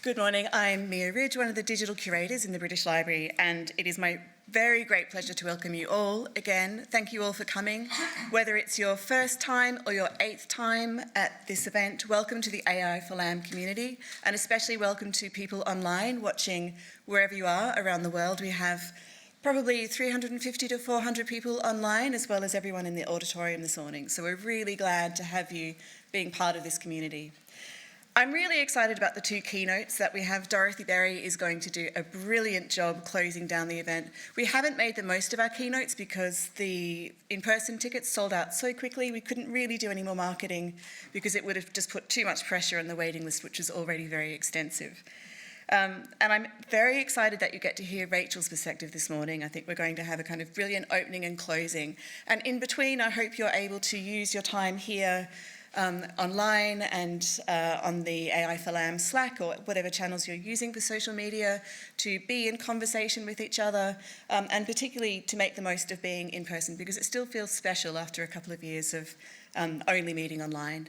Good morning, I'm Mia Ridge, one of the digital curators in the British Library, and it is my very great pleasure to welcome you all again. Thank you all for coming. Whether it's your first time or your 8th time at this event, welcome to the AI for LAM community, and especially welcome to people online watching wherever you are around the world. We have probably 350 to 400 people online, as well as everyone in the auditorium this morning. So we're really glad to have you being part of this community. I'm really excited about the 2 keynotes that we have. Dorothy Berry is going to do a brilliant job closing down the event. We haven't made the most of our keynotes because the in-person tickets sold out so quickly we couldn't really do any more marketing because it would have just put too much pressure on the waiting list, which was already very extensive. And I'm very excited that you get to hear Rachel's perspective this morning. I think we're going to have a kind of brilliant opening and closing. And in between, I hope you're able to use your time here online and on the AI for LAM Slack or whatever channels you're using for social media to be in conversation with each other and particularly to make the most of being in person because it still feels special after a couple of years of only meeting online.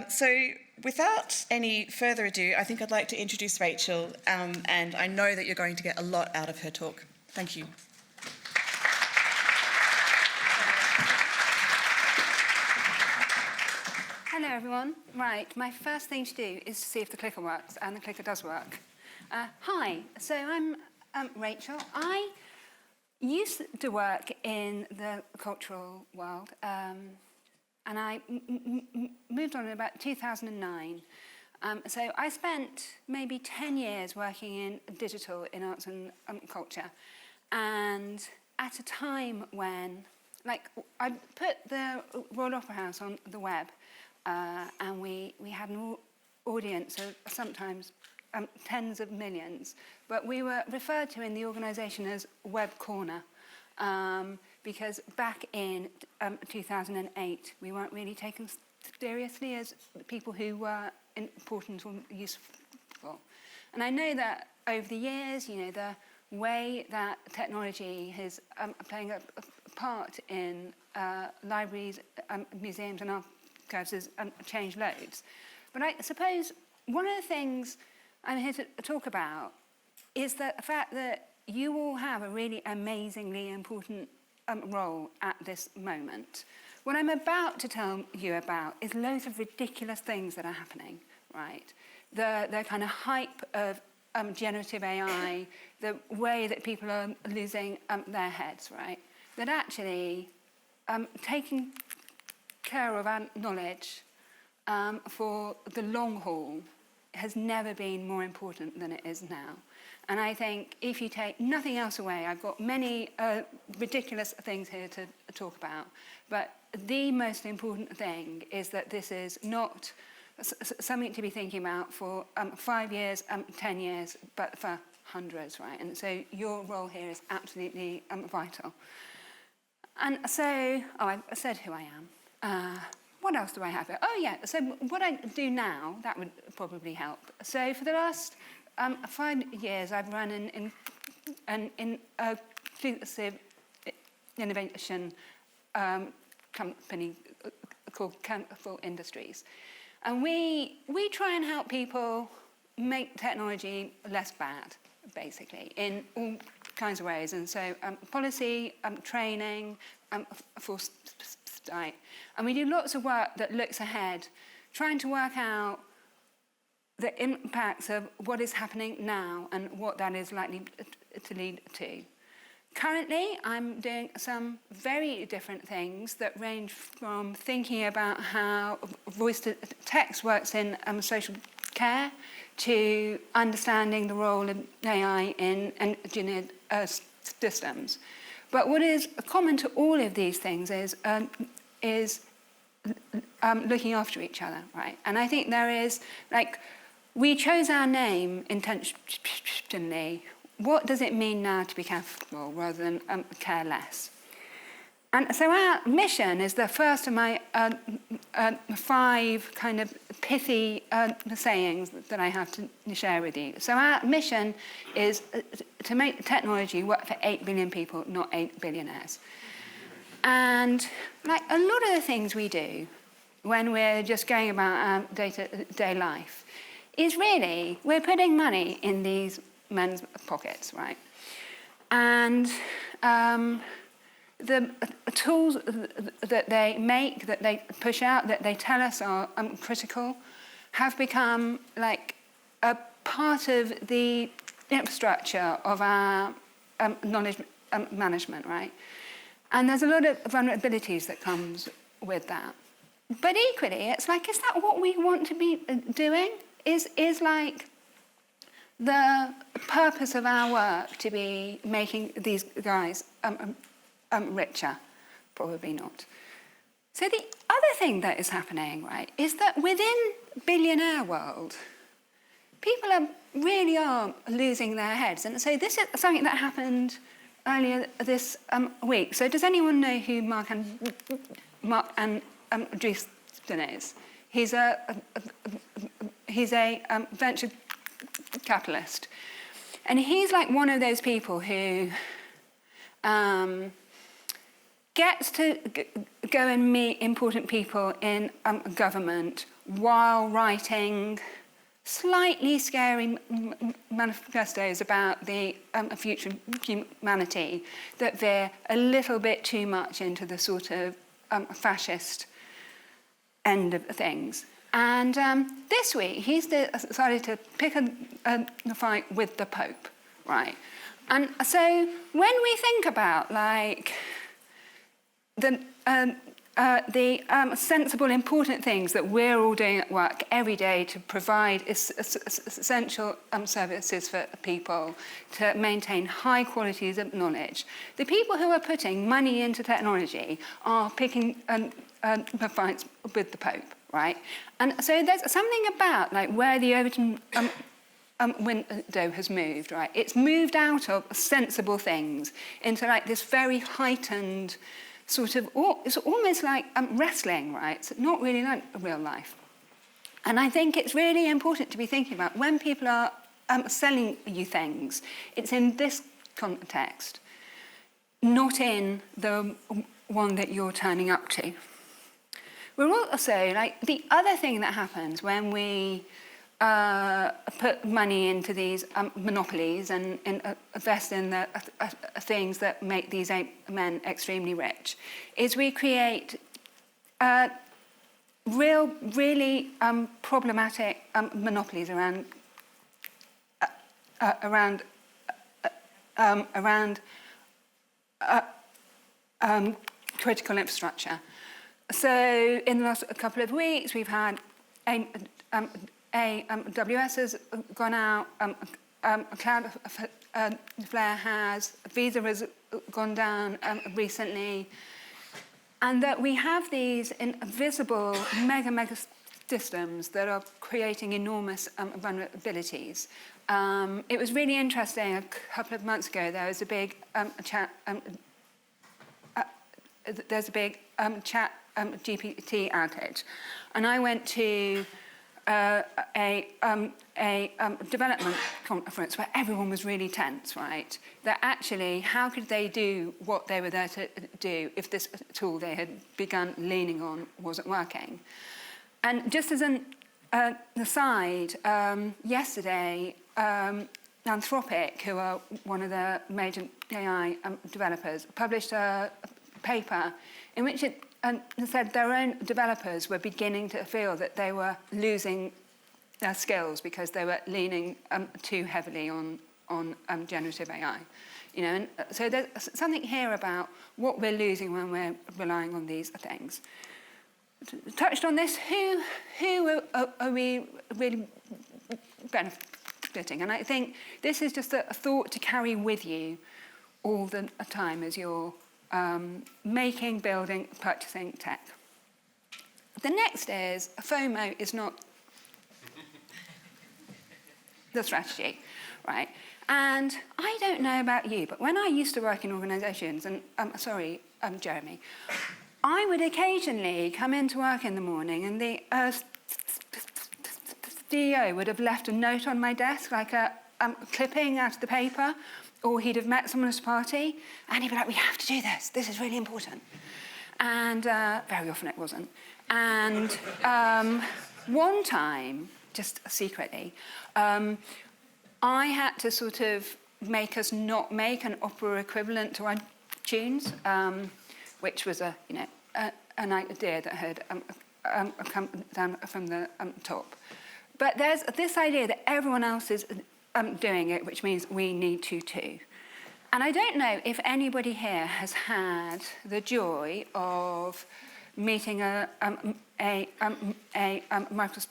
So without any further ado, I think I'd like to introduce Rachel and I know that you're going to get a lot out of her talk. Thank you. Hello everyone. Right, my first thing to do is to see if the clicker works, and the clicker does work. Hi, so I'm Rachel. I used to work in the cultural world, and I moved on in about 2009. So I spent maybe 10 years working in digital in arts and culture, and at a time when, I put the Royal Opera House on the web, and we had an audience of sometimes tens of millions, but we were referred to in the organisation as Web Corner because back in 2008 we weren't really taken seriously as people who were important or useful. And I know that over the years, the way that technology is playing a part in libraries, museums and archives has changed loads. But I suppose one of the things I'm here to talk about is the fact that you all have a really amazingly important role at this moment. What I'm about to tell you about is loads of ridiculous things that are happening, right? The kind of hype of generative AI, the way that people are losing their heads, right? That actually taking care of our knowledge for the long haul has never been more important than it is now. And I think if you take nothing else away, I've got many ridiculous things here to talk about, but the most important thing is that this is not something to be thinking about for 5 years, 10 years, but for hundreds, right? And so your role here is absolutely vital. And so, I said who I am. What else do I have here? Oh yeah, so what I do now, that would probably help. So for the last 5 years, I've run an inclusive innovation company called Keynote Industries. And we try and help people make technology less bad, basically, in all kinds of ways. And so policy, training, foresight. And we do lots of work that looks ahead, trying to work out the impacts of what is happening now and what that is likely to lead to. Currently, I'm doing some very different things that range from thinking about how voice-to-text works in social care to understanding the role of AI in engineered systems. But what is common to all of these things is looking after each other, right? And I think there is, we chose our name intentionally. What does it mean now to be careful rather than careless? And so our mission is the first of my 5 kind of pithy sayings that I have to share with you. So our mission is to make technology work for 8 billion people, not 8 billionaires. And a lot of the things we do when we're just going about our day-to-day life is really, we're putting money in these men's pockets, right? And the tools that they make, that they push out, that they tell us are critical, have become like a part of the infrastructure of our knowledge management, right? And there's a lot of vulnerabilities that comes with that. But equally, it's like, is that what we want to be doing? Is like the purpose of our work to be making these guys richer? Probably not. So the other thing that is happening, right, is that within billionaire world, people really are losing their heads. And so this is something that happened earlier this week. So does anyone know who Mark Andreessen is? He's a venture capitalist. And he's like one of those people who gets to go and meet important people in government while writing slightly scary manifestos about the future of humanity that veer a little bit too much into the sort of fascist end of things. And this week, he's decided to pick a fight with the Pope, right? And so when we think about, like, the sensible, important things that we're all doing at work every day to provide essential services for people, to maintain high qualities of knowledge, the people who are putting money into technology are picking fights with the Pope, right? And so there's something about like where the Overton window has moved, right? It's moved out of sensible things into like this very heightened sort of, it's almost like wrestling, right? It's not really like real life. And I think it's really important to be thinking about when people are selling you things, it's in this context, not in the one that you're turning up to. We're also, like, the other thing that happens when we put money into these monopolies and invest in the things that make these men extremely rich, is we create really problematic monopolies around critical infrastructure. So in the last couple of weeks, we've had AWS has gone out, Cloudflare has, Visa has gone down recently, and that we have these invisible mega systems that are creating enormous vulnerabilities. It was really interesting, a couple of months ago, there was a big chat GPT outage, and I went to a development conference where everyone was really tense, right? That actually, how could they do what they were there to do if this tool they had begun leaning on wasn't working? And just as an aside, yesterday, Anthropic, who are one of the major AI developers, published a paper in which it said their own developers were beginning to feel that they were losing their skills because they were leaning too heavily on generative AI. You know, and so there's something here about what we're losing when we're relying on these things. Touched on this, who are we really benefiting? And I think this is just a thought to carry with you all the time as you're making, building, purchasing tech. The next is FOMO is not the strategy, right? And I don't know about you, but when I used to work in organisations, and Jeremy, I would occasionally come into work in the morning and the CEO would have left a note on my desk, like a clipping out of the paper, or he'd have met someone at a party, and he'd be like, we have to do this. This is really important. And very often it wasn't. And one time, just secretly. I had to sort of make us not make an opera equivalent to iTunes, which was an idea that had come down from the top. But there's this idea that everyone else is doing it, which means we need to too. And I don't know if anybody here has had the joy of meeting a Microsoft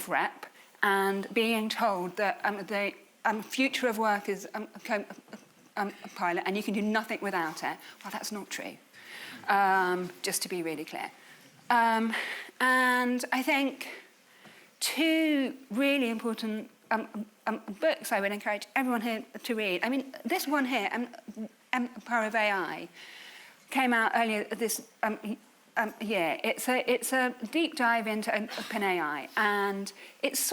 rep and being told that the future of work is Pilot and you can do nothing without it. Well, that's not true, just to be really clear. And I think two really important books I would encourage everyone here to read. I mean, this one here, Power of AI, came out earlier this year. It's a deep dive into OpenAI, and it's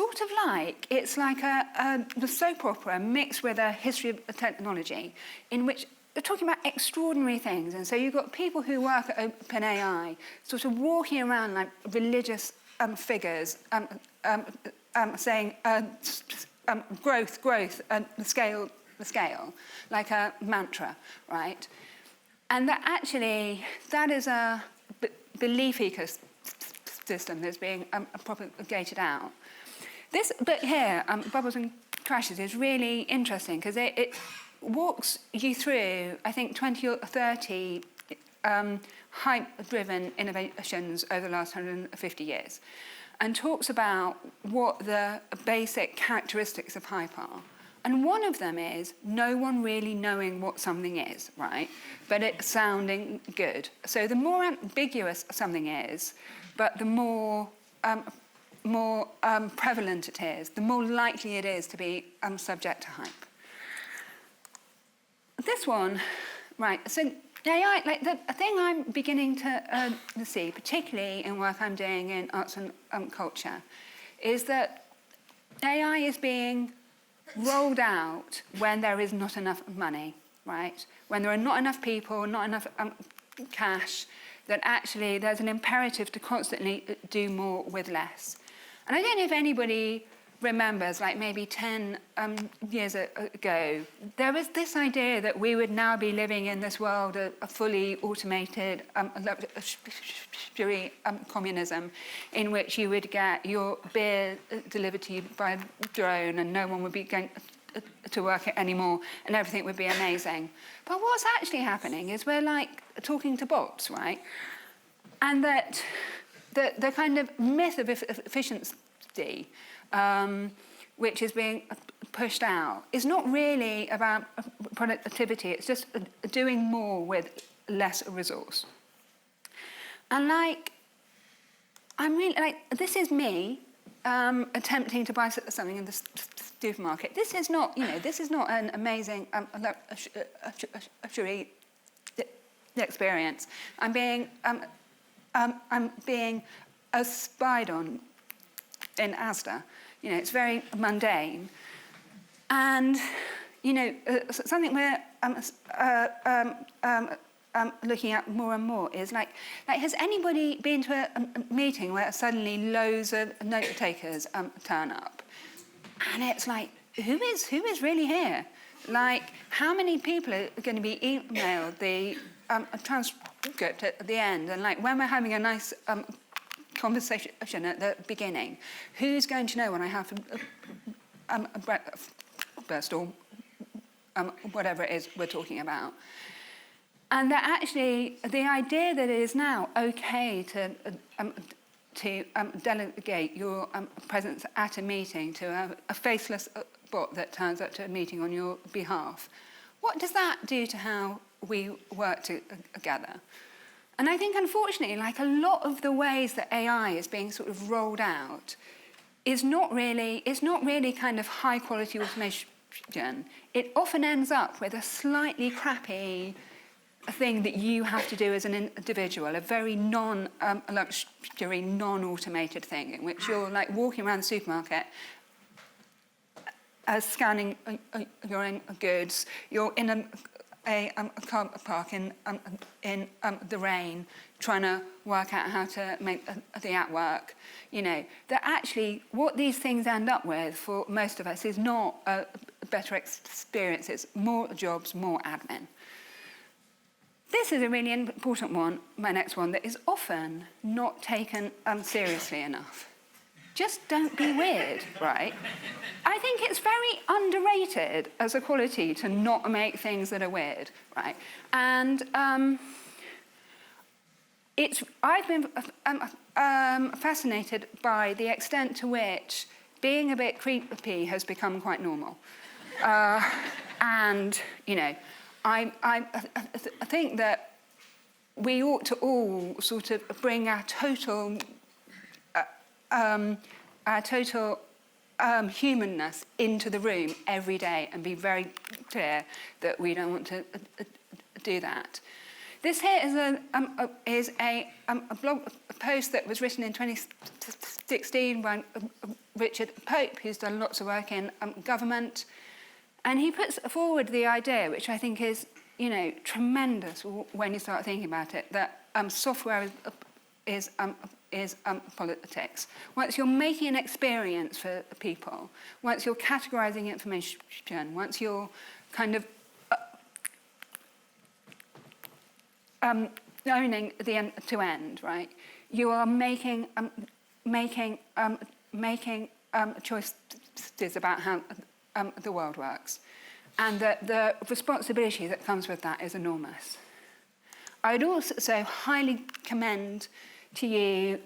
like a soap opera mixed with a history of technology, in which they're talking about extraordinary things. And so you've got people who work at OpenAI sort of walking around like religious figures, saying growth, the scale, like a mantra, right? And that is a belief ecosystem that's being propagated out. This bit here, Bubbles and Crashes, is really interesting because it walks you through, I think, 20 or 30 hype-driven innovations over the last 150 years, and talks about what the basic characteristics of hype are. And one of them is no one really knowing what something is, right? But it's sounding good. So the more ambiguous something is, but the more prevalent it is, the more likely it is to be subject to hype. This one, right, so AI, like the thing I'm beginning to see, particularly in work I'm doing in arts and culture, is that AI is being rolled out when there is not enough money, right? When there are not enough people, not enough cash, that actually there's an imperative to constantly do more with less. And I don't know if anybody remembers, like maybe 10 years ago, there was this idea that we would now be living in this world of a fully automated communism, in which you would get your beer delivered to you by a drone and no one would be going to work it anymore and everything would be amazing. But what's actually happening is we're like talking to bots, right? And that the kind of myth of efficiency, which is being pushed out, is not really about productivity. It's just doing more with less resource. And I'm really this is me attempting to buy something in the supermarket. This is not an amazing luxury experience. I'm being spied on in Asda. It's very mundane. And, something we're looking at more and more is like has anybody been to a meeting where suddenly loads of note takers turn up? And it's like, who is really here? Like, how many people are going to be emailed the transcript at the end? And like, when we're having a nice conversation at the beginning, who's going to know when I have a breakfast or whatever it is we're talking about? And that actually, the idea that it is now okay to delegate your presence at a meeting to a faceless bot that turns up to a meeting on your behalf, what does that do to how we work together? And I think, unfortunately, like a lot of the ways that AI is being sort of rolled out is not really kind of high-quality automation. It often ends up with a slightly crappy thing that you have to do as an individual, a very non-luxury, non-automated thing, in which you're like walking around the supermarket, scanning your own goods, you're in a car park in the rain, trying to work out how to make the app work. You know, that actually what these things end up with for most of us is not a better experience, it's more jobs, more admin. This is a really important one, my next one, that is often not taken seriously enough. Just don't be weird, right? I think it's very underrated as a quality to not make things that are weird, right? And I've been fascinated by the extent to which being a bit creepy has become quite normal. And, you know, I think that we ought to all sort of bring our total humanness into the room every day and be very clear that we don't want to do that. This here is a blog post that was written in 2016 by Richard Pope, who's done lots of work in government. And he puts forward the idea, which I think is, you know, tremendous when you start thinking about it, that software is politics. Once you're making an experience for people, once you're categorizing information, once you're kind of owning the end-to-end, right? You are making choices about how the world works. And the responsibility that comes with that is enormous. I'd also highly commend to you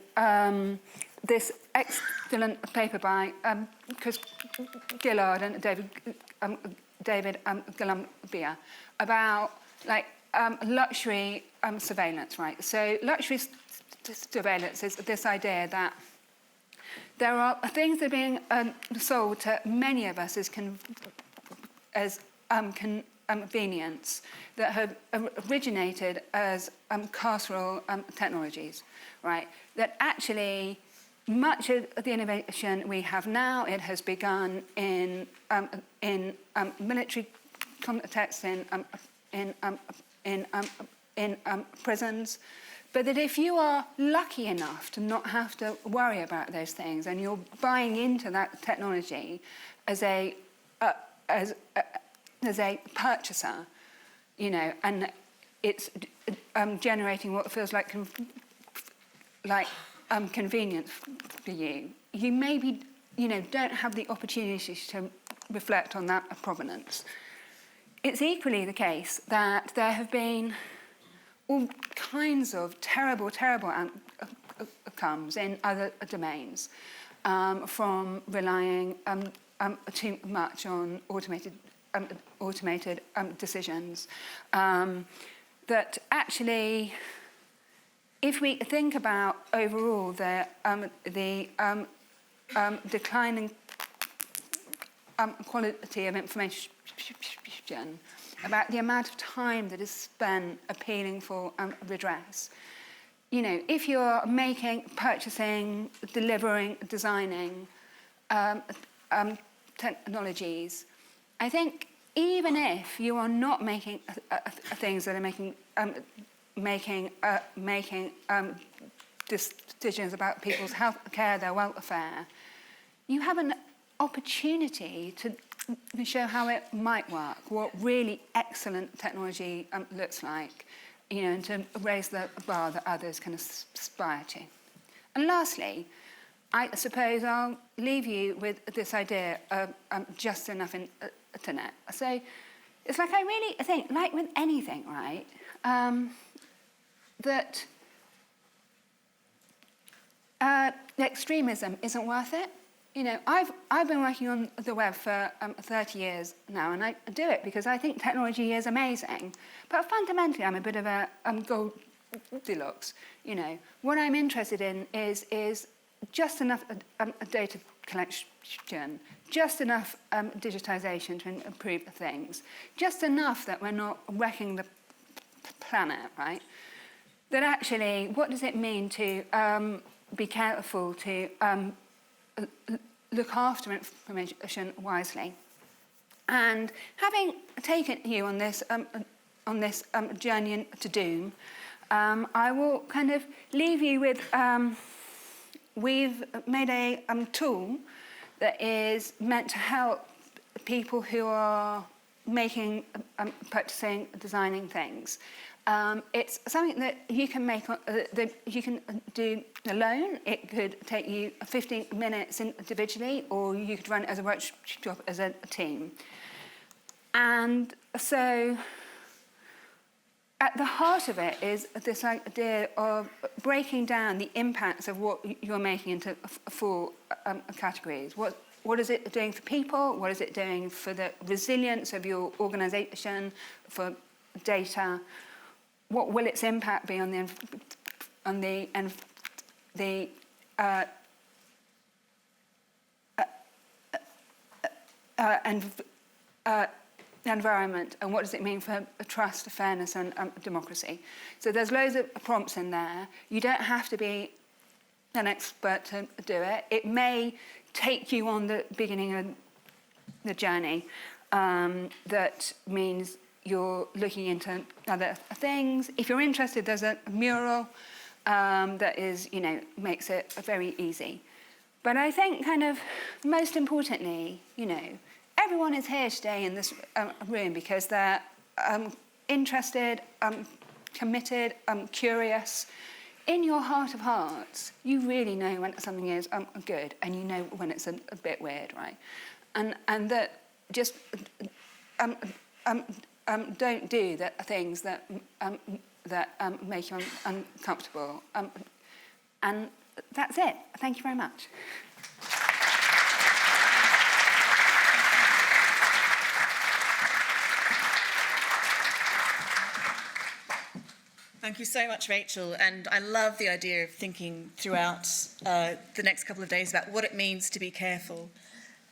this excellent paper by Chris Gillard and David Golumbia about luxury surveillance, right? So luxury surveillance is this idea that there are things that are being sold to many of us as convenience that have originated as carceral technologies, right? That actually much of the innovation we have now, it has begun in military contexts, in prisons, but that if you are lucky enough to not have to worry about those things and you're buying into that technology as a purchaser, you know, and it's generating what feels like convenience for you, you maybe, you know, don't have the opportunity to reflect on that provenance. It's equally the case that there have been all kinds of terrible outcomes in other domains, from relying too much on automated decisions, that actually, if we think about overall the declining quality of information, about the amount of time that is spent appealing for redress. You know, if you're making, purchasing, delivering, designing technologies, I think even if you are not making things that are making decisions about people's health care, their welfare, you have an opportunity to show how it might work, what really excellent technology looks like, you know, and to raise the bar that others can aspire to. And lastly, I suppose I'll leave you with this idea of just enough internet. So it's like I really think, like with anything, right, that extremism isn't worth it. You know, I've been working on the web for 30 years now, and I do it because I think technology is amazing. But fundamentally, I'm a bit of a Goldilocks. You know, what I'm interested in is just enough data collection, just enough digitization to improve things, just enough that we're not wrecking the planet, right? That actually, what does it mean to be careful to look after information wisely? And having taken you on this on this journey to doom, I will kind of leave you with, we've made a tool that is meant to help people who are making, purchasing, designing things. It's something that you can make, that you can do alone. It could take you 15 minutes individually, or you could run it as a workshop as a team. And so at the heart of it is this idea of breaking down the impacts of what you're making into four categories. What is it doing for people? What is it doing for the resilience of your organization, for data? What will its impact be on the environment, and what does it mean for trust, fairness, and democracy? So there's loads of prompts in there. You don't have to be an expert to do it. It may take you on the beginning of the journey. That means you're looking into other things. If you're interested, there's a mural that is, makes it very easy. But I think kind of most importantly, everyone is here today in this room because they're interested, committed, curious. In your heart of hearts, you really know when something is good, and you know when it's a bit weird, right? And that just don't do the things that make you uncomfortable. And that's it. Thank you very much. Thank you so much, Rachel. And I love the idea of thinking throughout the next couple of days about what it means to be careful.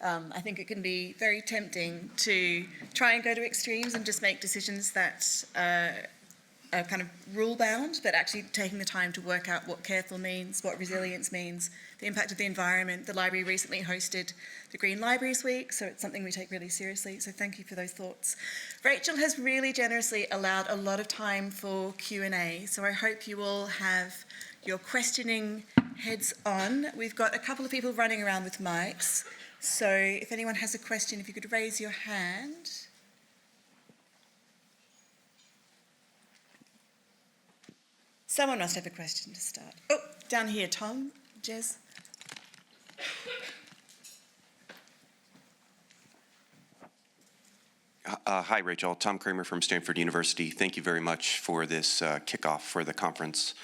I think it can be very tempting to try and go to extremes and just make decisions that are kind of rule-bound, but actually taking the time to work out what careful means, what resilience means, the impact of the environment. The library recently hosted the Green Libraries Week, so it's something we take really seriously, so thank you for those thoughts. Rachel has really generously allowed a lot of time for Q&A, so I hope you all have your questioning heads on. We've got a couple of people running around with mics, so if anyone has a question, if you could raise your hand. Someone must have a question to start. Oh, down here, Tom, Jez. Hi, Rachel. Tom Kramer from Stanford University. Thank you very much for this kickoff for the conference.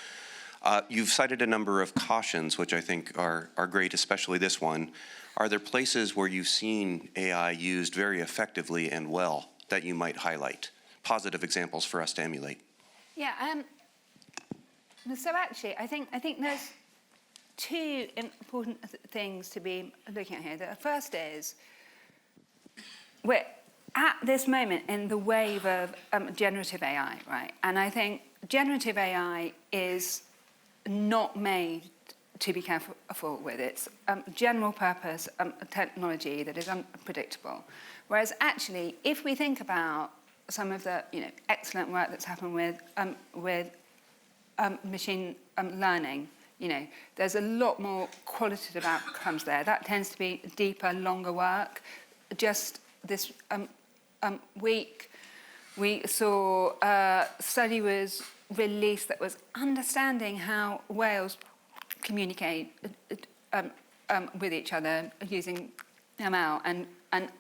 You've cited a number of cautions, which I think are great, especially this one. Are there places where you've seen AI used very effectively and well that you might highlight? Positive examples for us to emulate. Yeah. So actually, I think there's two important things to be looking at here. The first is we're at this moment in the wave of generative AI, right? And I think generative AI is not made to be careful with. It's general purpose technology that is unpredictable. Whereas actually, if we think about some of the excellent work that's happened with machine learning, there's a lot more qualitative outcomes there. That tends to be deeper, longer work. Just this week, we saw a study was released that was understanding how whales communicate with each other using ML and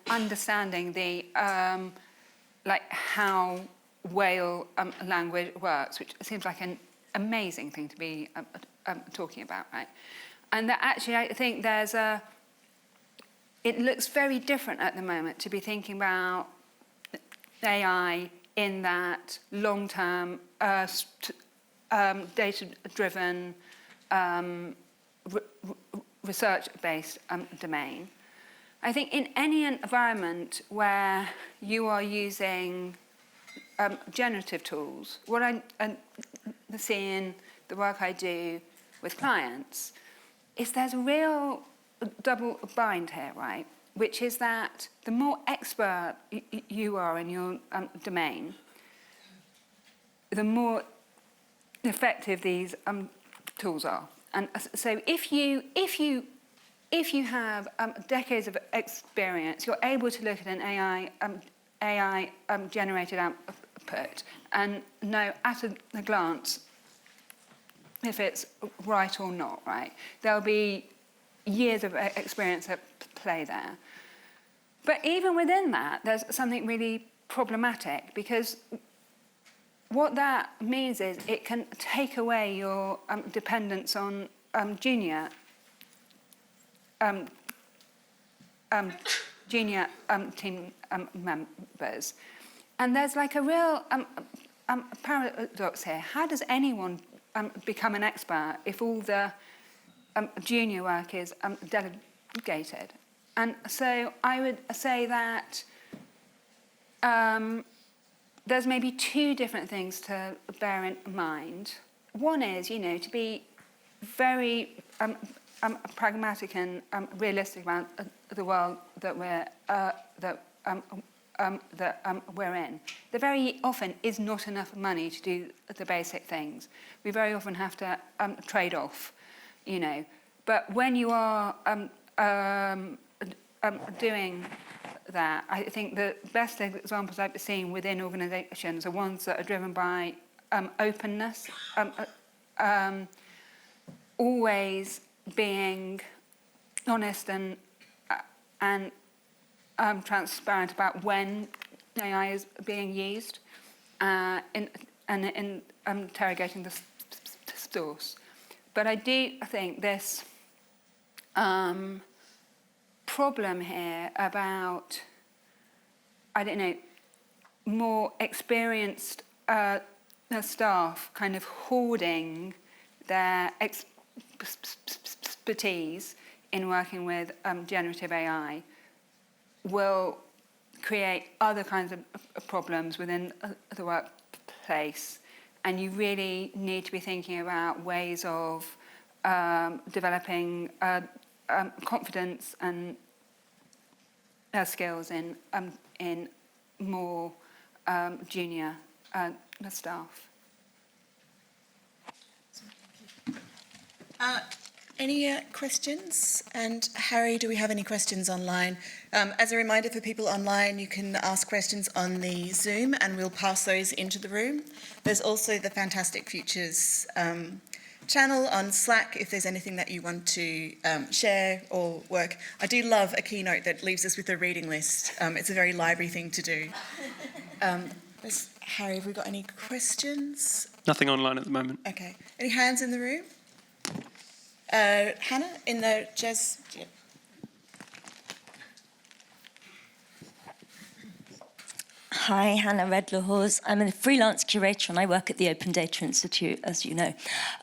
understanding the how whale language works, which seems like an amazing thing to be talking about, right? And that actually, I think it looks very different at the moment to be thinking about AI in that long-term, data-driven, research-based domain. I think in any environment where you are using generative tools, what I'm seeing, the work I do with clients, is there's a real double bind here, right? Which is that the more expert you are in your domain, the more effective these tools are. And so if you have decades of experience, you're able to look at an AI generated output and know at a glance if it's right or not right. There'll be years of experience at play there. But even within that, there's something really problematic, because what that means is it can take away your dependence on junior team members. And there's like a real paradox here. How does anyone become an expert if all the junior work is delegated? And so I would say that there's maybe two different things to bear in mind. One is, to be very pragmatic and realistic about the world that we're in. There very often is not enough money to do the basic things. We very often have to trade off, But when you are doing that, I think the best examples I've seen within organisations are ones that are driven by openness, always being honest and transparent about when AI is being used, and interrogating the source. But I do think this problem here about, more experienced staff kind of hoarding their expertise in working with generative AI will create other kinds of problems within the workplace. And you really need to be thinking about ways of developing confidence and skills in more junior staff. Any questions? And Harry, do we have any questions online? As a reminder for people online, you can ask questions on the Zoom and we'll pass those into the room. There's also the Fantastic Futures channel on Slack if there's anything that you want to share or work. I do love a Keynote that leaves us with a reading list. It's a very library thing to do. Harry, have we got any questions? Nothing online at the moment. Okay. Any hands in the room? Hannah, in the jazz... Yeah. Hi, Hannah Redlaw-Hawes. I'm a freelance curator and I work at the Open Data Institute, as you know.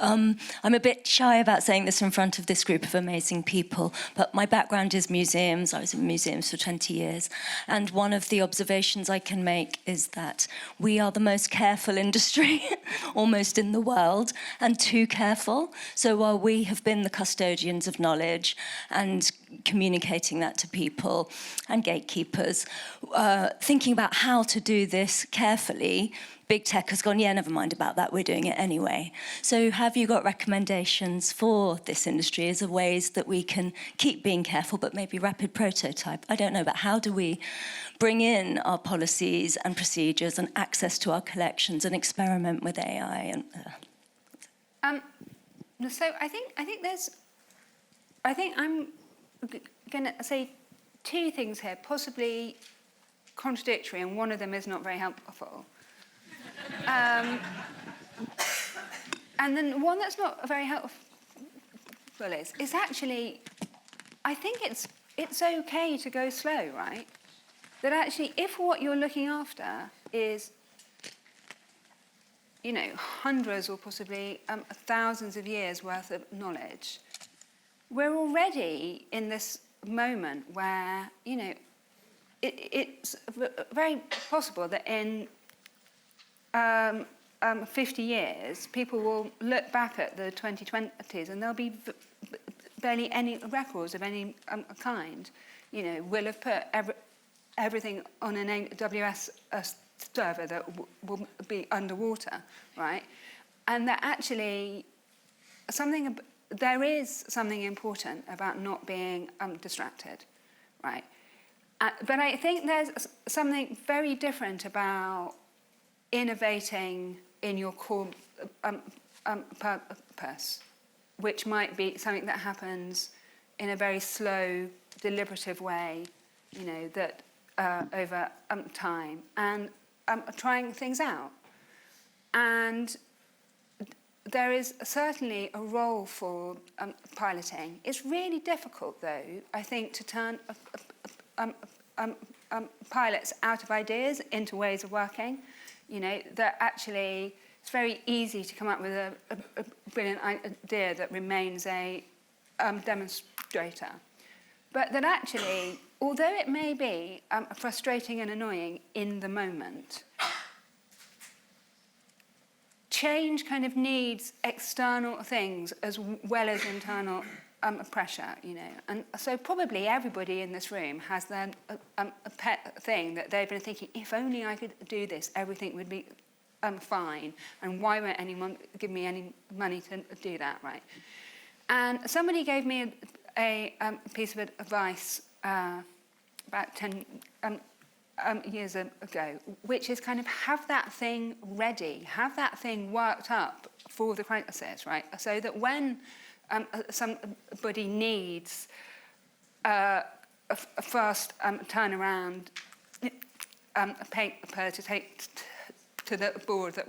I'm a bit shy about saying this in front of this group of amazing people, but my background is museums. I was in museums for 20 years. And one of the observations I can make is that we are the most careful industry, almost in the world, and too careful. So while we have been the custodians of knowledge and communicating that to people and gatekeepers, thinking about how to do this carefully, big tech has gone, yeah, never mind about that, we're doing it anyway. So have you got recommendations for this industry as of ways that we can keep being careful, but maybe rapid prototype? I don't know, but how do we bring in our policies and procedures and access to our collections and experiment with AI? So I think I'm going to say two things here, possibly contradictory, and one of them is not very helpful. And then one that's not very helpful is actually, I think it's okay to go slow, right? That actually, if what you're looking after is, hundreds or possibly thousands of years worth of knowledge, we're already in this moment where, it's very possible that in 50 years, people will look back at the 2020s and there'll be barely any records of any kind. We'll have put everything on an AWS server that will be underwater, right? And that actually there is something important about not being distracted, right? But I think there's something very different about innovating in your core purpose, which might be something that happens in a very slow, deliberative way, you know, that over time, and trying things out. And there is certainly a role for piloting. It's really difficult, though, I think, to turn pilots out of ideas into ways of working. You know, that actually it's very easy to come up with a brilliant idea that remains a demonstrator. But that actually, although it may be frustrating and annoying in the moment, change kind of needs external things as well as internal pressure, you know. And so probably everybody in this room has then a pet thing that they've been thinking, if only I could do this, everything would be fine. And why won't anyone give me any money to do that, right? And somebody gave me a piece of advice about 10 years ago, which is kind of have that thing ready, have that thing worked up for the crisis, right? So that when somebody needs a fast turnaround paper to take to the board that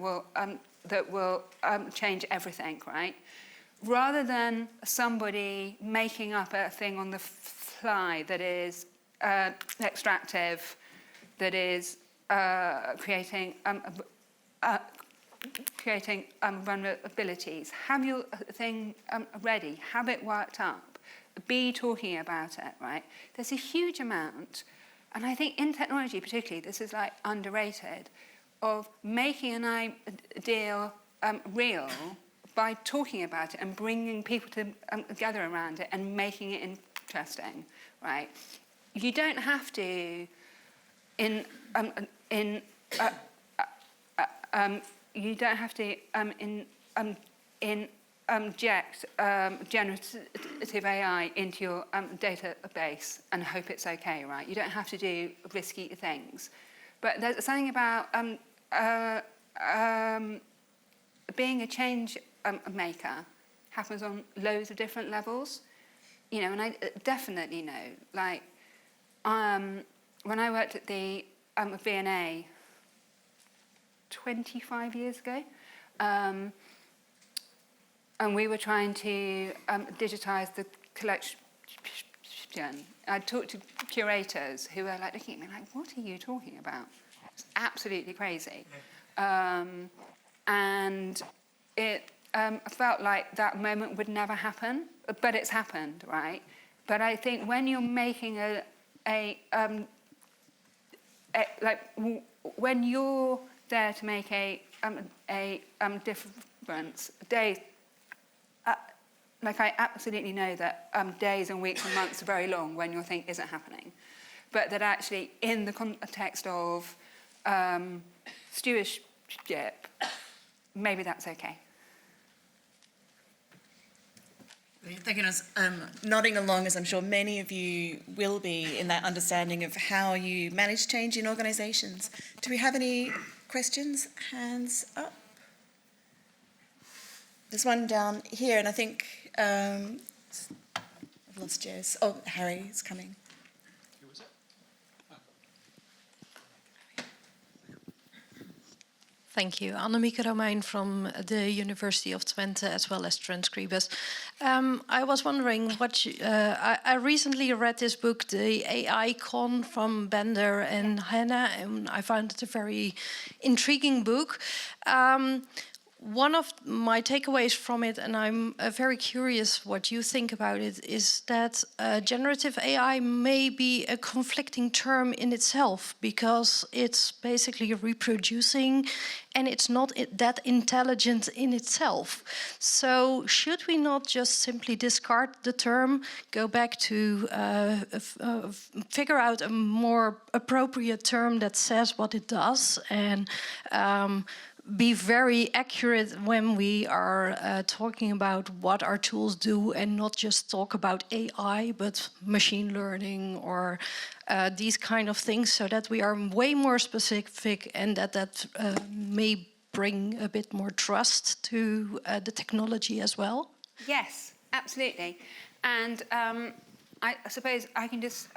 will change everything, right? Rather than somebody making up a thing on the fly that is extractive, that is creating vulnerabilities. Have your thing ready, have it worked up, be talking about it, right? There's a huge amount, and I think in technology particularly, this is like underrated, of making an idea real by talking about it and bringing people together around it and making it interesting, right? You don't have to you don't have to inject generative AI into your database and hope it's okay, right? You don't have to do risky things. But there's something about being a change maker happens on loads of different levels, you know, and I definitely know, like, when I worked at the V&A 25 years ago, and we were trying to digitise the collection. I talked to curators who were like looking at me like, what are you talking about? It's absolutely crazy. And it felt like that moment would never happen, but it's happened, right? But I think when you're making when you're there to make a difference, days, like I absolutely know that days and weeks and months are very long when your thing isn't happening, but that actually in the context of stewardship, maybe that's okay. Thank you. Nodding along, as I'm sure many of you will be, in that understanding of how you manage change in organisations. Do we have any questions? Hands up. There's one down here, and I think I've lost Jez. Oh, Harry is coming. Who was it? Thank you. Annemieke Romein from the University of Twente, as well as Transcribus. I was wondering what I recently read this book, the AI Con from Bender and Hannah, and I found it a very intriguing book. one of my takeaways from it, and I'm very curious what you think about it, is that generative AI may be a conflicting term in itself, because it's basically reproducing and it's not that intelligent in itself. So should we not just simply discard the term, go back to figure out a more appropriate term that says what it does, and be very accurate when we are talking about what our tools do, and not just talk about AI, but machine learning or these kind of things, so that we are way more specific, and that may bring a bit more trust to the technology as well? Yes, absolutely. And I suppose I can just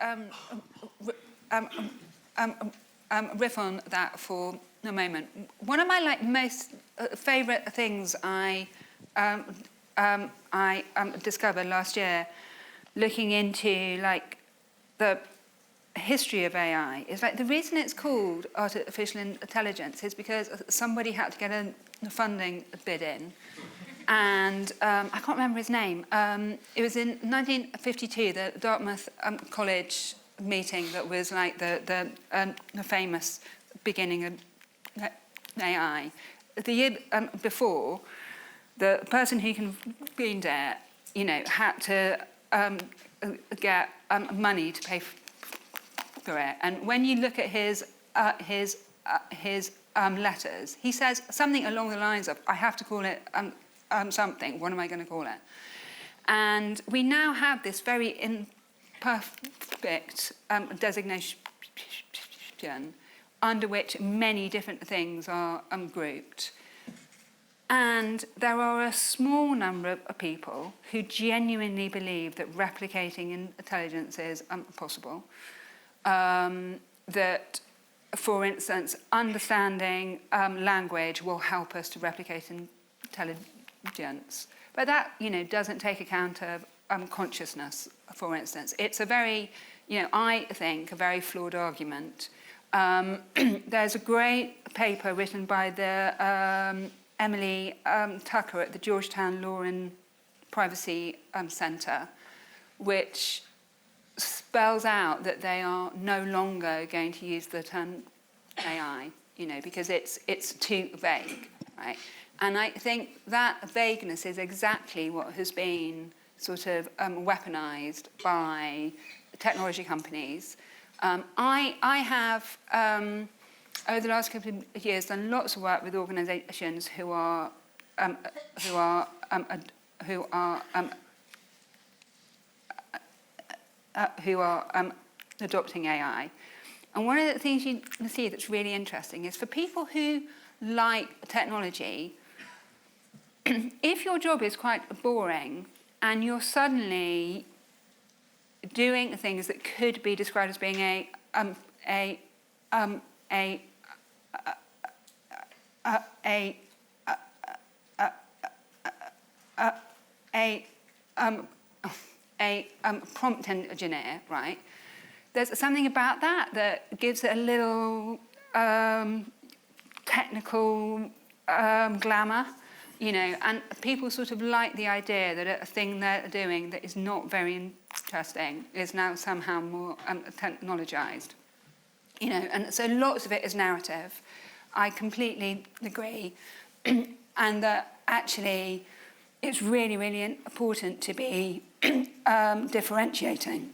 riff on that for a moment. One of my most favourite things I discovered last year, looking into the history of AI, is the reason it's called artificial intelligence is because somebody had to get a funding bid in. And I can't remember his name. It was in 1952, the Dartmouth College meeting that was the famous beginning of AI. The year before, the person who convened it, had to get money to pay for it. And when you look at his letters, he says something along the lines of, "I have to call it something. What am I going to call it?" And we now have this very imperfect designation under which many different things are grouped. And there are a small number of people who genuinely believe that replicating intelligence is possible. That, for instance, understanding language will help us to replicate intelligence. But that, doesn't take account of consciousness, for instance. It's a very, I think, a very flawed argument. There's a great paper written by the Emily Tucker at the Georgetown Law and Privacy Centre, which spells out that they are no longer going to use the term AI, because it's too vague, right? And I think that vagueness is exactly what has been sort of weaponized by technology companies. I have, over the last couple of years, done lots of work with organisations who are adopting AI. And one of the things you can see that's really interesting is for people who like technology, if your job is quite boring and you're suddenly doing things that could be described as being a prompt engineer, right? There's something about that gives it a little technical glamour, and people sort of like the idea that a thing they're doing that is not very interesting is now somehow more technologized, and so lots of it is narrative. I completely agree, and that actually it's really, really important to be differentiating,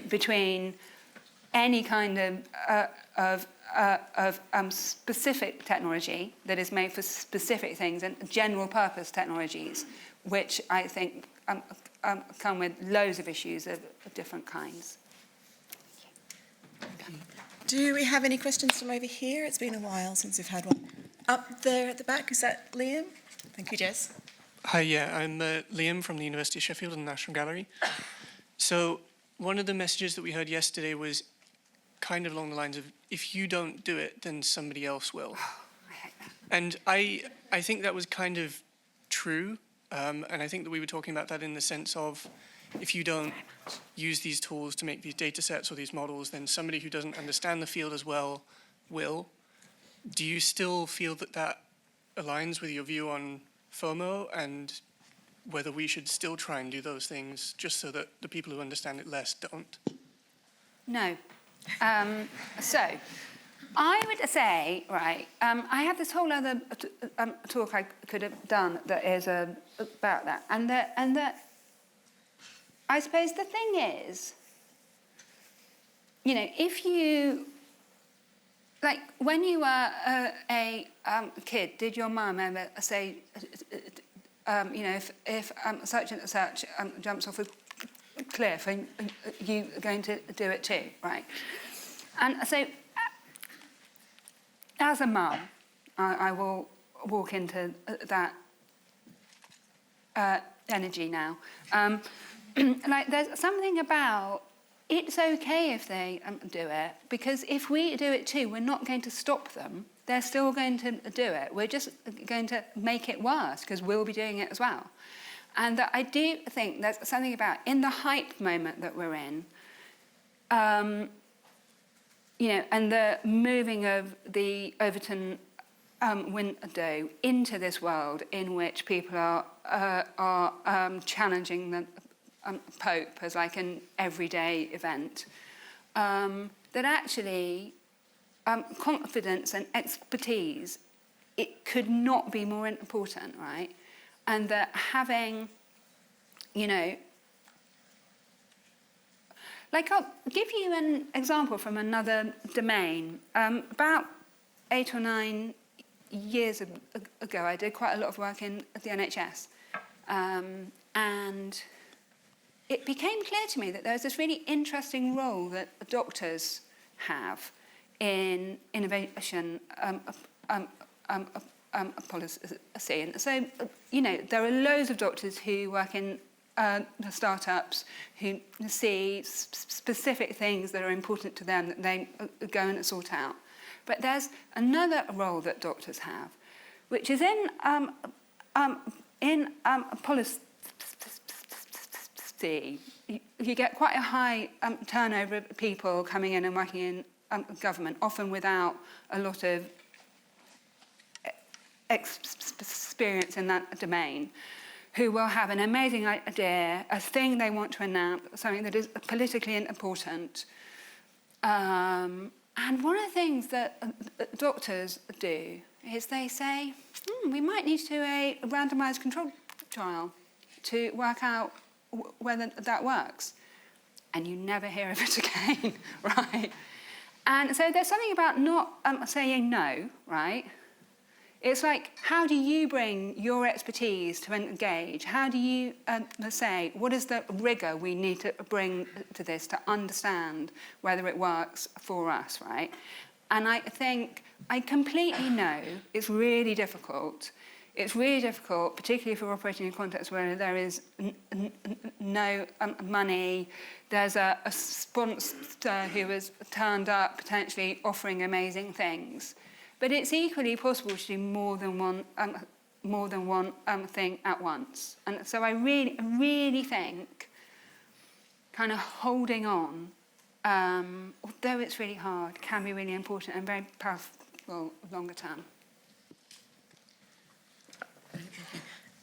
between any kind of specific technology that is made for specific things and general purpose technologies, which I think come with loads of issues of different kinds. Do we have any questions from over here? It's been a while since we've had one. Up there at the back, is that Liam? Thank you, Jess. Hi, yeah, I'm Liam from the University of Sheffield in the National Gallery. So one of the messages that we heard yesterday was kind of along the lines of, if you don't do it, then somebody else will. I hate that. And I think that was kind of true. And I think that we were talking about that in the sense of, if you don't use these tools to make these data sets or these models, then somebody who doesn't understand the field as well will. Do you still feel that aligns with your view on FOMO and whether we should still try and do those things just so that the people who understand it less don't. No. So, I would say, right, I have this whole other talk I could have done that is about that. And that, I suppose the thing is, you know, if you, like, when you were a kid, did your mum ever say, you know, if such and such jumps off a cliff, and you are going to do it too, right? And so, as a mum, I will walk into that energy now. Like, there's something about it's okay if they do it, because if we do it too, we're not going to stop them. They're still going to do it. We're just going to make it worse because we'll be doing it as well. And that I do think there's something about, in the hype moment that we're in, you know, and the moving of the Overton window into this world in which people are challenging the Pope as like an everyday event, that actually confidence and expertise, it could not be more important, right? And that having, you know, like, I'll give you an example from another domain. About 8 or 9 years ago, I did quite a lot of work in the NHS. And it became clear to me that there's this really interesting role that doctors have in innovation policy. And so, you know, there are loads of doctors who work in the startups who see specific things that are important to them that they go and sort out. But there's another role that doctors have, which is in policy. You get quite a high turnover of people coming in and working in government, often without a lot of experience in that domain, who will have an amazing idea, a thing they want to announce, something that is politically important. And one of the things that doctors do is they say, we might need to do a randomised control trial to work out whether that works. And you never hear of it again, right? And so there's something about not saying no, right? It's like, how do you bring your expertise to engage? How do you say, what is the rigour we need to bring to this to understand whether it works for us, right? And I think, I completely know it's really difficult. It's really difficult, particularly if we're operating in a context where there is no money. There's a sponsor who has turned up, potentially offering amazing things. But it's equally possible to do more than one thing at once. And so I really think kind of holding on, although it's really hard, can be really important and very powerful longer term.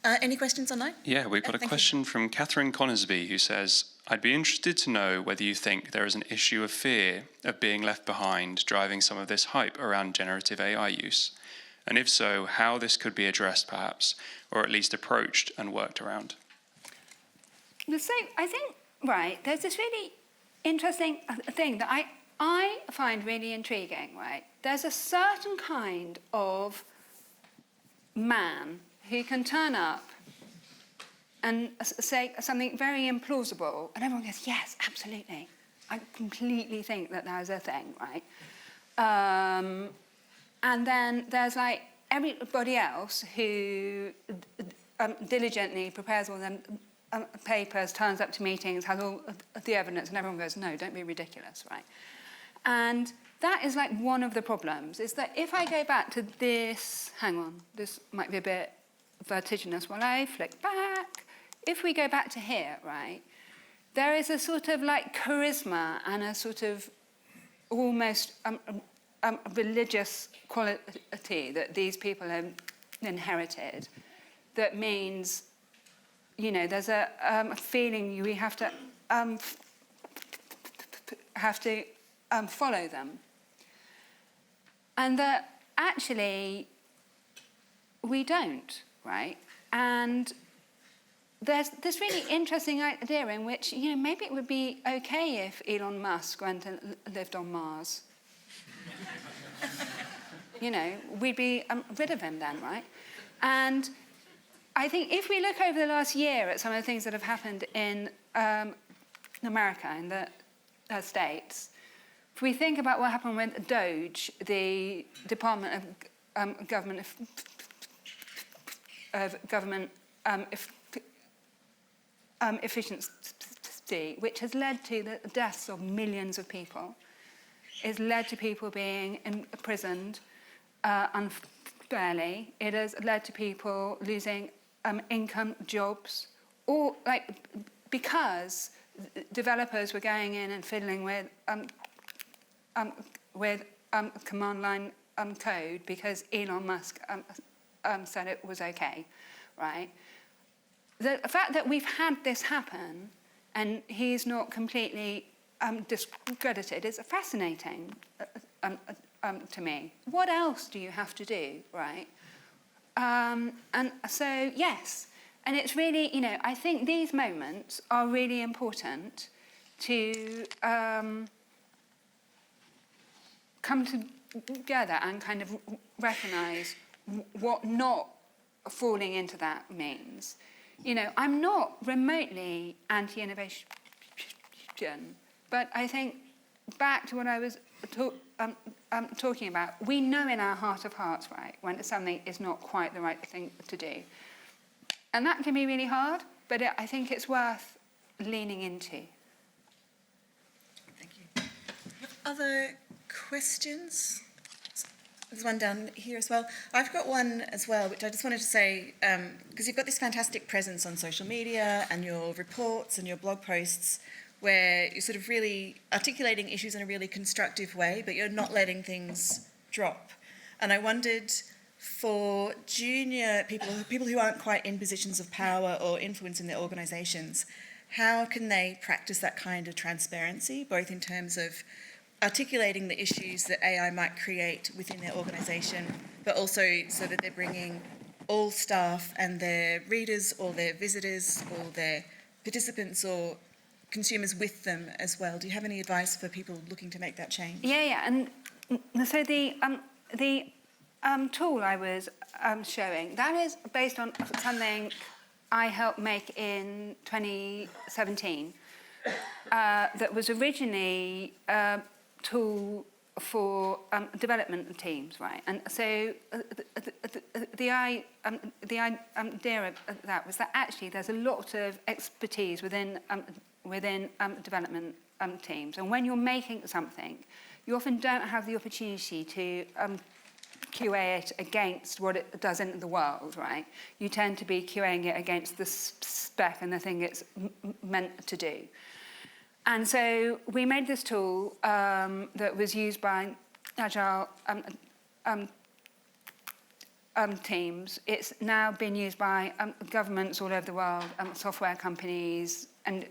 Any questions online? Yeah, we've got a question from Catherine Conisby, who says, I'd be interested to know whether you think there is an issue of fear of being left behind driving some of this hype around generative AI use, and if so, how this could be addressed perhaps, or at least approached and worked around. So I think, right, there's this really interesting thing that I find really intriguing, right? There's a certain kind of man who can turn up and say something very implausible, and everyone goes, yes, absolutely. I completely think that there's a thing, right? And then there's like everybody else who diligently prepares all them papers, turns up to meetings, has all the evidence, and everyone goes, no, don't be ridiculous, right? And that is like one of the problems, is that if I go back to this, hang on, this might be a bit vertiginous while I flick back. If we go back to here, right, there is a sort of like charisma and a sort of almost religious quality that these people have inherited that means, there's a feeling we have to follow them. And that actually we don't, right? And there's this really interesting idea in which, maybe it would be okay if Elon Musk went and lived on Mars. We'd be rid of him then, right? And I think if we look over the last year at some of the things that have happened in America, in the States, if we think about what happened with DOGE, the Department of Government Efficiency, which has led to the deaths of millions of people, has led to people being imprisoned unfairly. It has led to people losing income, jobs, or because developers were going in and fiddling with command line code because Elon Musk said it was okay, right? The fact that we've had this happen and he's not completely discredited is fascinating to me. What else do you have to do, right? And so, yes, and it's really, I think these moments are really important to come together and kind of recognise what not falling into that means. I'm not remotely anti-innovation, but I think back to what I was talking about, we know in our heart of hearts, right, when something is not quite the right thing to do. And that can be really hard, but I think it's worth leaning into. Thank you. Other questions? There's one down here as well. I've got one as well, which I just wanted to say, because you've got this fantastic presence on social media and your reports and your blog posts, where you're sort of really articulating issues in a really constructive way, but you're not letting things drop. And I wondered, for junior people who aren't quite in positions of power or influence in their organisations, how can they practice that kind of transparency, both in terms of articulating the issues that AI might create within their organisation, but also so that they're bringing all staff and their readers or their visitors or their participants or consumers with them as well? Do you have any advice for people looking to make that change? Yeah, and so the tool I was showing, that is based on something I helped make in 2017 that was originally a tool for development teams, right? And so the idea of that was that actually there's a lot of expertise within development teams, and when you're making something, you often don't have the opportunity to QA it against what it does in the world, right? You tend to be QAing it against the spec and the thing it's meant to do. And so we made this tool that was used by agile teams. It's now been used by governments all over the world, software companies, and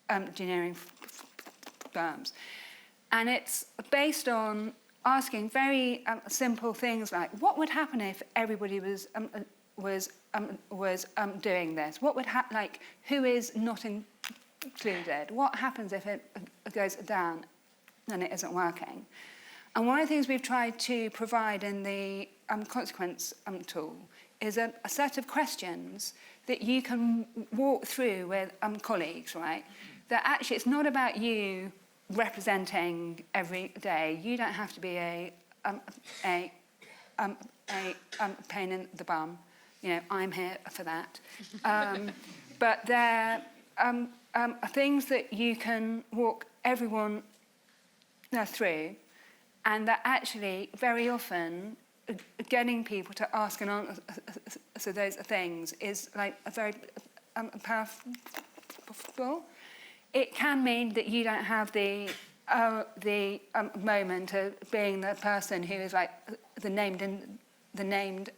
engineering firms. And it's based on asking very simple things like, what would happen if everybody was doing this? What would happen, like, who is not included? What happens if it goes down and it isn't working? And one of the things we've tried to provide in the consequence tool is a set of questions that you can walk through with colleagues, right? That actually it's not about you representing every day. You don't have to be a pain in the bum. I'm here for that. But there are things that you can walk everyone through, and that actually very often getting people to ask and answer those things is like a very powerful. It can mean that you don't have the moment of being the person who is like the named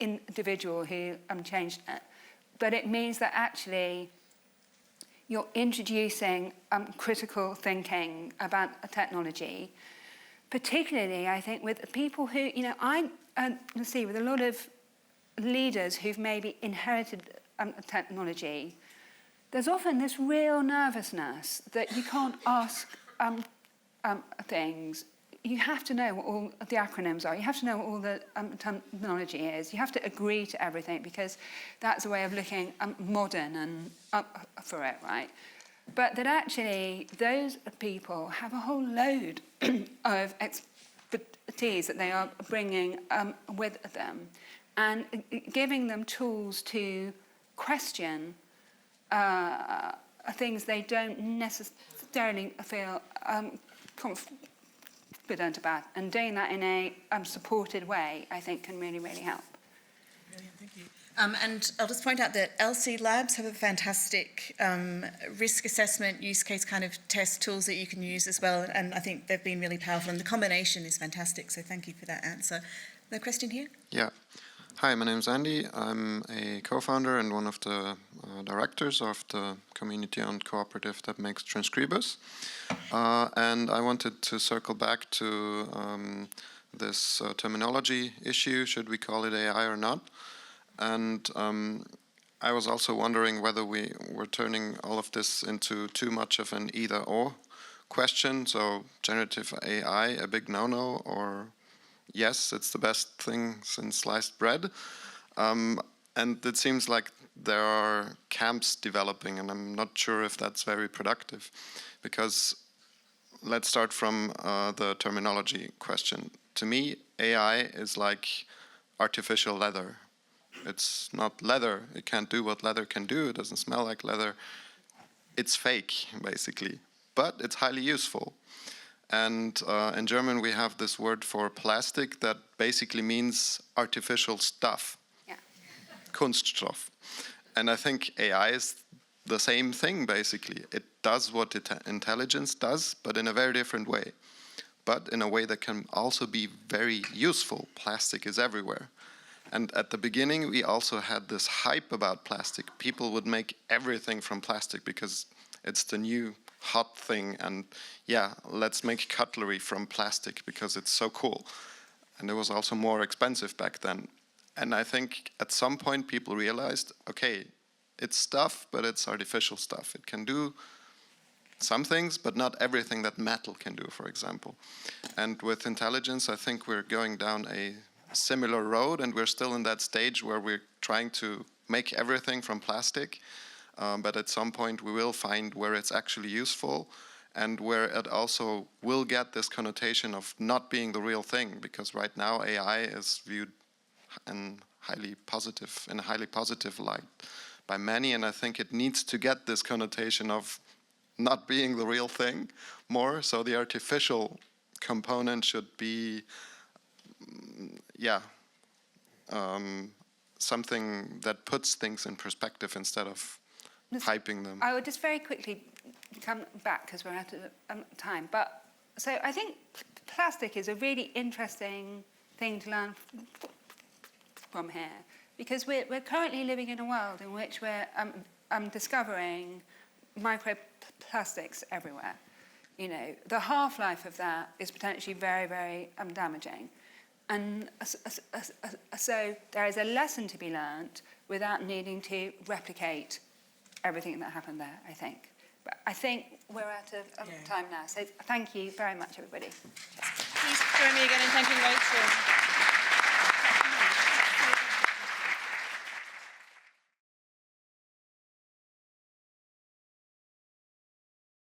individual who changed it. But it means that actually you're introducing critical thinking about a technology, particularly, I think, with people who, I see with a lot of leaders who've maybe inherited technology, there's often this real nervousness that you can't ask things. You have to know what all the acronyms are. You have to know what all the terminology is. You have to agree to everything because that's a way of looking modern and for it, right? But that actually those people have a whole load of expertise that they are bringing with them, and giving them tools to question things they don't necessarily feel confident about, and doing that in a supported way, I think, can really, really help. Brilliant, thank you. And I'll just point out that LC Labs have a fantastic risk assessment, use case kind of test tools that you can use as well, and I think they've been really powerful, and the combination is fantastic, so thank you for that answer. No question here? Yeah. Hi, my name's Andy. I'm a co-founder and one of the directors of the community-owned cooperative that makes Transcribus. And I wanted to circle back to this terminology issue, should we call it AI or not? And I was also wondering whether we were turning all of this into too much of an either-or question. So generative AI, a big no-no, or yes, it's the best thing since sliced bread. And it seems like there are camps developing, and I'm not sure if that's very productive. Because let's start from the terminology question. To me, AI is like artificial leather. It's not leather. It can't do what leather can do. It doesn't smell like leather. It's fake, basically. But it's highly useful. And in German, we have this word for plastic that basically means artificial stuff. Yeah. Kunststoff. And I think AI is the same thing, basically. It does what intelligence does, but in a very different way. But in a way that can also be very useful. Plastic is everywhere. And at the beginning, we also had this hype about plastic. People would make everything from plastic because it's the new hot thing, and yeah, let's make cutlery from plastic because it's so cool. And it was also more expensive back then. And I think at some point people realized, okay, it's stuff, but it's artificial stuff. It can do some things, but not everything that metal can do, for example. And with intelligence, I think we're going down a similar road, and we're still in that stage where we're trying to make everything from plastic. But at some point we will find where it's actually useful and where it also will get this connotation of not being the real thing, because right now AI is viewed in a highly positive light by many, and I think it needs to get this connotation of not being the real thing more. So the artificial component should be something that puts things in perspective instead of hyping them. I would just very quickly come back because we're out of time. But so I think plastic is a really interesting thing to learn from here, because we're currently living in a world in which we're discovering microplastics everywhere. The half-life of that is potentially very, very damaging. And so there is a lesson to be learned without needing to replicate everything that happened there, I think. But I think we're out of time now. So thank you very much, everybody. Please join me again in thanking Rachel.